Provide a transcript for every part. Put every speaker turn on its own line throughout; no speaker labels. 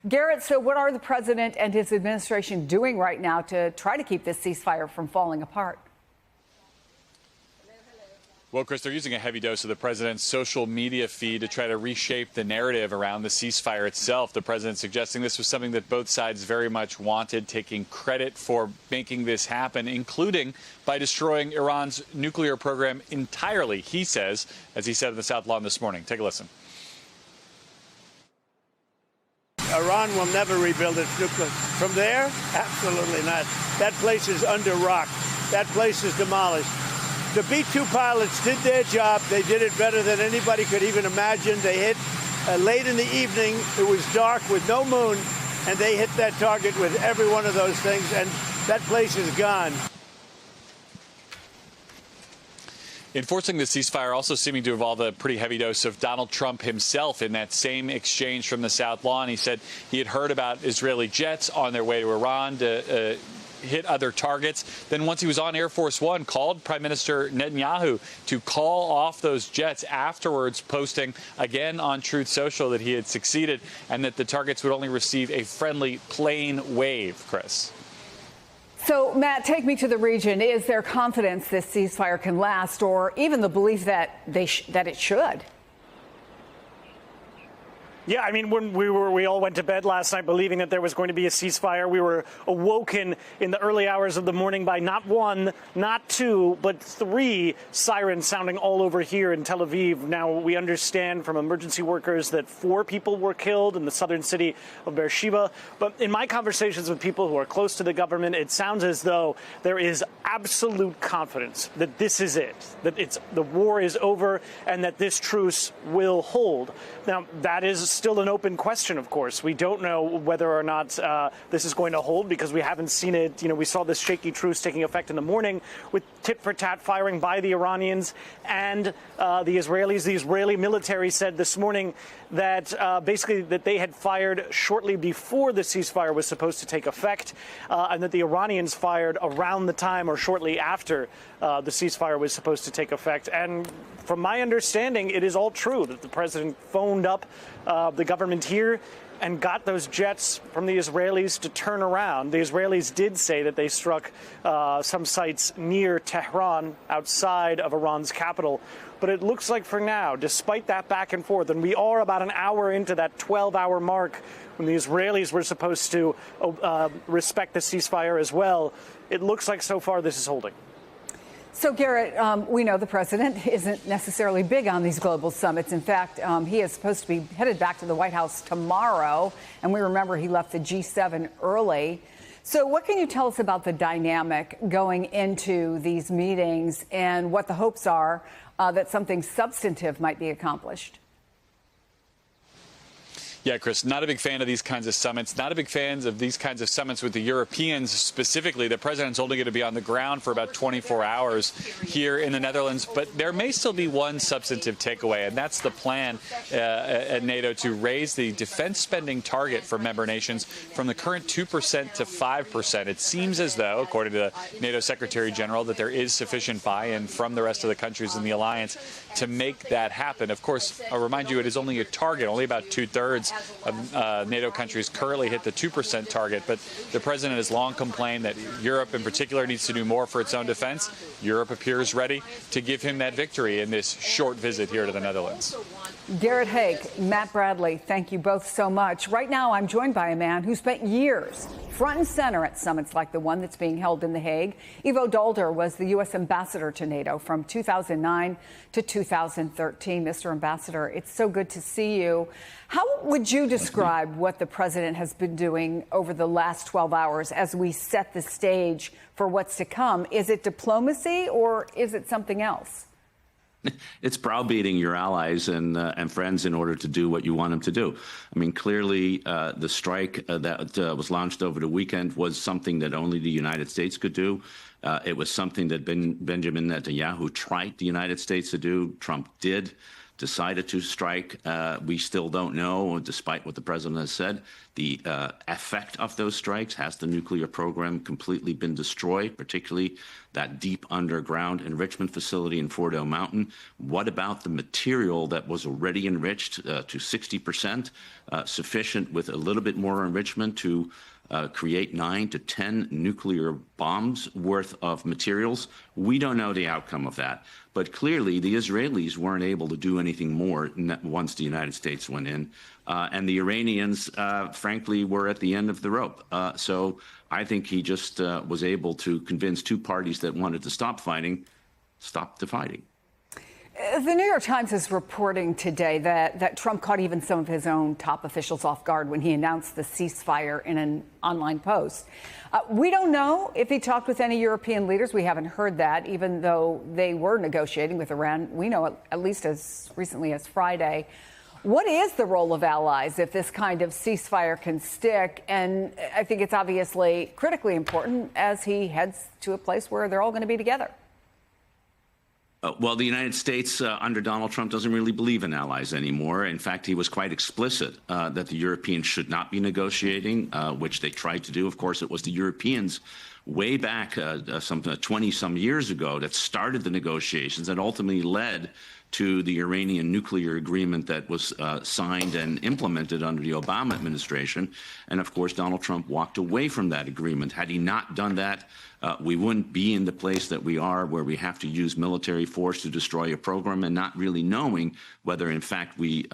Garrett, so what are the president and his administration doing right now to try to keep this ceasefire from falling apart?
Well, Chris, they're using a heavy dose of the president's social media feed to try to reshape the narrative around the ceasefire itself. The president suggesting this was something that both sides very much wanted, taking credit for making this happen, including by destroying Iran's nuclear program entirely, he says, as he said in the South Lawn this morning. Take a listen.
Iran will never rebuild its nuclear. From there, absolutely not. That place is under rock. That place is demolished. The B-2 pilots did their job. They did it better than anybody could even imagine. They hit late in the evening. It was dark with no moon, and they hit that target with every one of those things, and that place is gone.
Enforcing the ceasefire also seeming to involve a pretty heavy dose of Donald Trump himself in that same exchange from the South Lawn. He said he had heard about Israeli jets on their way to Iran to hit other targets. Then once he was on Air Force One, called Prime Minister Netanyahu to call off those jets, afterwards posting again on Truth Social that he had succeeded and that the targets would only receive a friendly plane wave, Chris.
So, Matt, take me to the region. Is there confidence this ceasefire can last, or even the belief that that it should?
Yeah, I mean, when we all went to bed last night believing that there was going to be a ceasefire, we were awoken in the early hours of the morning by not one, not two, but three sirens sounding all over here in Tel Aviv. Now, we understand from emergency workers that 4 people were killed in the southern city of Beersheba. But in my conversations with people who are close to the government, it sounds as though there is absolute confidence that this is it, that the war is over and that this truce will hold. Now, that is still an open question, of course. We don't know whether or not this is going to hold because we haven't seen it. You know, we saw this shaky truce taking effect in the morning with tit-for-tat firing by the Iranians and the Israelis. The Israeli military said this morning that basically that they had fired shortly before the ceasefire was supposed to take effect and that the Iranians fired around the time or shortly after the ceasefire was supposed to take effect. And from my understanding, it is all true that the president phoned up the government here and got those jets from the Israelis to turn around. The Israelis did say that they struck some sites near Tehran, outside of Iran's capital. But it looks like for now, despite that back and forth, and we are about an hour into that 12-hour mark when the Israelis were supposed to respect the ceasefire as well, it looks like so far this is holding.
So, Garrett, we know the president isn't necessarily big on these global summits. In fact, he is supposed to be headed back to the White House tomorrow. And we remember he left the G7 early. So what can you tell us about the dynamic going into these meetings and what the hopes are that something substantive might be accomplished?
Yeah, Chris, not a big fan of these kinds of summits, not a big fan of these kinds of summits with the Europeans specifically. The president's only going to be on the ground for about 24 hours here in the Netherlands. But there may still be one substantive takeaway, and that's the plan at NATO to raise the defense spending target for member nations from the current 2% to 5%. It seems as though, according to the NATO Secretary General, that there is sufficient buy-in from the rest of the countries in the alliance to make that happen. Of course, I'll remind you, it is only a target. Only about 2/3 of NATO countries currently hit the 2% target. But the president has long complained that Europe in particular needs to do more for its own defense. Europe appears ready to give him that victory in this short visit here to the Netherlands.
Garrett Haake, Matt Bradley, thank you both so much. Right now, I'm joined by a man who spent years front and center at summits like the one that's being held in The Hague. Ivo Daalder was the U.S. ambassador to NATO from 2009 to 2013. Mr. Ambassador, it's so good to see you. How would you describe what the president has been doing over the last 12 hours as we set the stage for what's to come? Is it diplomacy or is it something else?
It's browbeating your allies and friends in order to do what you want them to do. I mean, clearly, the strike that was launched over the weekend was something that only the United States could do. It was something that Benjamin Netanyahu tried the United States to do. Trump did. decided to strike. We still don't know, despite what the president has said, the effect of those strikes. Has the nuclear program completely been destroyed, particularly that deep underground enrichment facility in Fordo Mountain? What about the material that was already enriched to 60%, sufficient with a little bit more enrichment to create 9 to 10 nuclear bombs worth of materials? We don't know the outcome of that. But clearly, the Israelis weren't able to do anything more once the United States went in. And the Iranians, frankly, were at the end of the rope. So I think he just was able to convince two parties that wanted to stop fighting, stop the fighting.
The New York Times is reporting today that Trump caught even some of his own top officials off guard when he announced the ceasefire in an online post. We don't know if he talked with any European leaders. We haven't heard that, even though they were negotiating with Iran. We know at least as recently as Friday. What is the role of allies if this kind of ceasefire can stick? And I think it's obviously critically important as he heads to a place where they're all going to be together.
Well, the United States under Donald Trump doesn't really believe in allies anymore. In fact, he was quite explicit that the Europeans should not be negotiating, which they tried to do. Of course, it was the Europeans way back some 20-some years ago that started the negotiations that ultimately led to the Iranian nuclear agreement that was signed and implemented under the Obama administration. And of course, Donald Trump walked away from that agreement. Had he not done that, we wouldn't be in the place that we are, where we have to use military force to destroy a program and not really knowing whether, in fact, we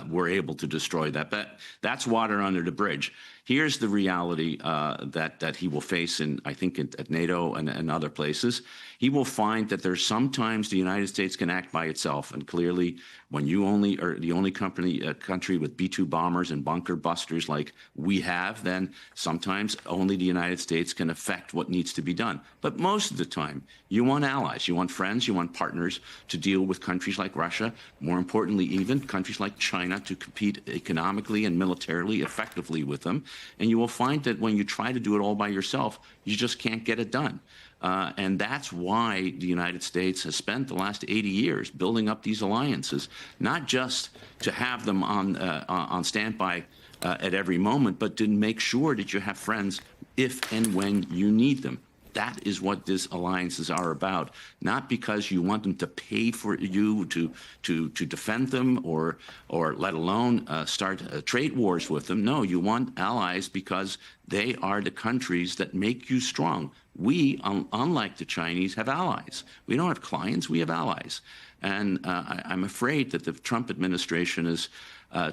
were able to destroy that. But that's water under the bridge. Here's the reality that he will face I think, at NATO and other places. He will find that there's sometimes the United States can act by itself. And clearly, when you only are the only country with B-2 bombers and bunker busters like we have, then sometimes only the United States can affect what needs to be done. But most of the time, you want allies, you want friends, you want partners to deal with countries like Russia, more importantly, even countries like China, to compete economically and militarily effectively with them. And you will find that when you try to do it all by yourself, you just can't get it done. And that's why the United States has spent the last 80 years building up these alliances, not just to have them on standby at every moment, but to make sure that you have friends if and when you need them. That is what these alliances are about, not because you want them to pay for you to defend them or let alone start trade wars with them. No, you want allies because they are the countries that make you strong. We, unlike the Chinese, have allies. We don't have clients, we have allies. And I'm afraid that the Trump administration is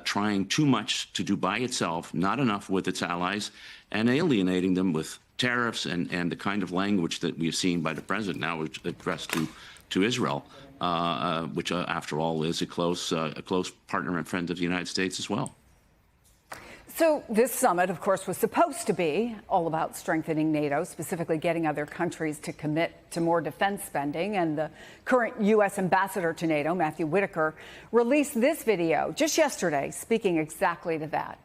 trying too much to do by itself, not enough with its allies, and alienating them with tariffs and the kind of language that we've seen by the president now addressed to Israel, which, after all, is a close partner and friend of the United States as well.
So this summit, of course, was supposed to be all about strengthening NATO, specifically getting other countries to commit to more defense spending. And the current U.S. ambassador to NATO, Matthew Whitaker, released this video just yesterday, speaking exactly to that.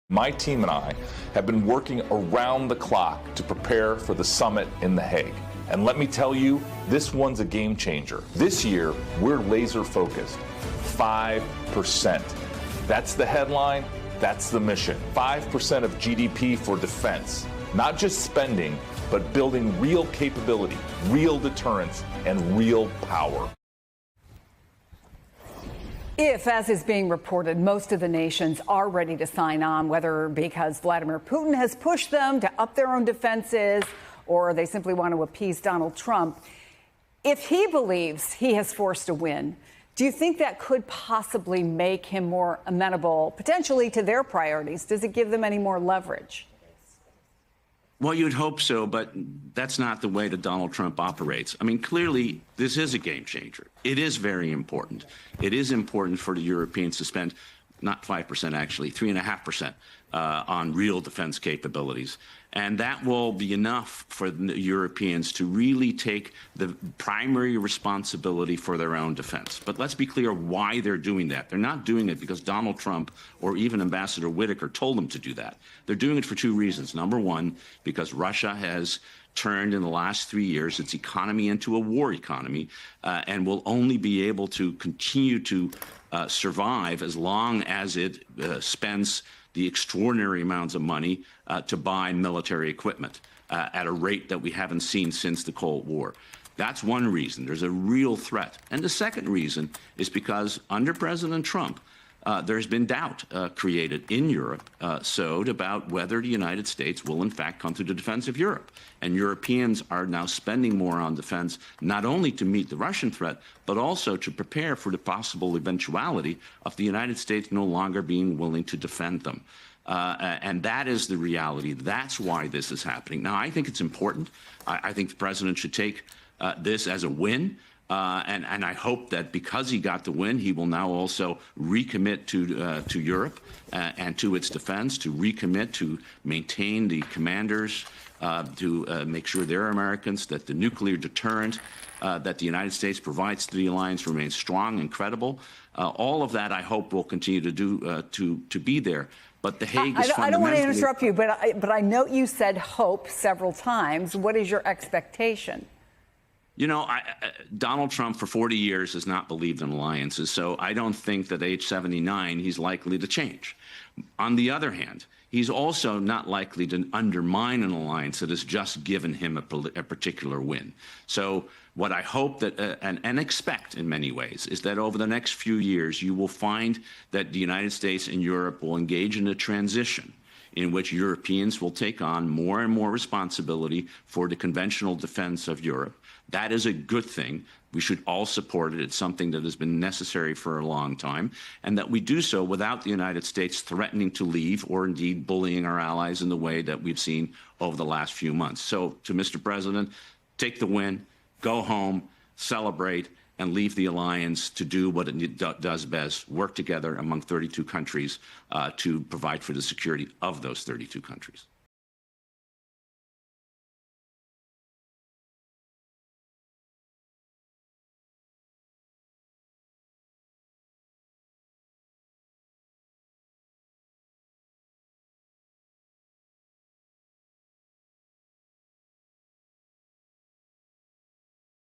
My team and I have been working around the clock to prepare for the summit in The Hague. And let me tell you, this one's a game changer. This year, we're laser focused. 5%. That's the headline. That's the mission. 5% of GDP for defense. Not just spending, but building real capability, real deterrence, and real power.
If, as is being reported, most of the nations are ready to sign on, whether because Vladimir Putin has pushed them to up their own defenses or they simply want to appease Donald Trump, if he believes he has forced a win, do you think that could possibly make him more amenable, potentially, to their priorities? Does it give them any more leverage?
Well, you'd hope so, but that's not the way that Donald Trump operates. I mean, clearly, this is a game changer. It is very important. It is important for the Europeans to spend not 5%, actually, 3.5% on real defense capabilities. And that will be enough for the Europeans to really take the primary responsibility for their own defense. But let's be clear why they're doing that. They're not doing it because Donald Trump or even Ambassador Whitaker told them to do that. They're doing it for two reasons. Number one, because Russia has turned in the last 3 years its economy into a war economy and will only be able to continue to survive as long as it spends the extraordinary amounts of money to buy military equipment at a rate that we haven't seen since the Cold War. That's one reason. There's a real threat. And the second reason is because under President Trump, there's been doubt created in Europe about whether the United States will in fact come to the defense of Europe. And Europeans are now spending more on defense, not only to meet the Russian threat, but also to prepare for the possible eventuality of the United States no longer being willing to defend them. And that is the reality. That's why this is happening. Now, I think it's important. I think the president should take this as a win. And I hope that because he got the win, he will now also recommit to Europe and to its defense, to recommit to maintain the commanders, to make sure they're Americans, that the nuclear deterrent that the United States provides to the alliance remains strong and credible. All of that, I hope, will continue to do to be there. But The Hague is fundamentally... I
don't want to interrupt you, but I note you said hope several times. What is your expectation?
You know, Donald Trump for 40 years has not believed in alliances, so I don't think that at age 79 he's likely to change. On the other hand, he's also not likely to undermine an alliance that has just given him a particular win. So what I hope that and expect in many ways is that over the next few years you will find that the United States and Europe will engage in a transition in which Europeans will take on more and more responsibility for the conventional defense of Europe. That is a good thing. We should all support it. It's something that has been necessary for a long time, and that we do so without the United States threatening to leave or indeed bullying our allies in the way that we've seen over the last few months. So to Mr. President, take the win, go home, celebrate, and leave the alliance to do what it does best, work together among 32 countries to provide for the security of those 32 countries.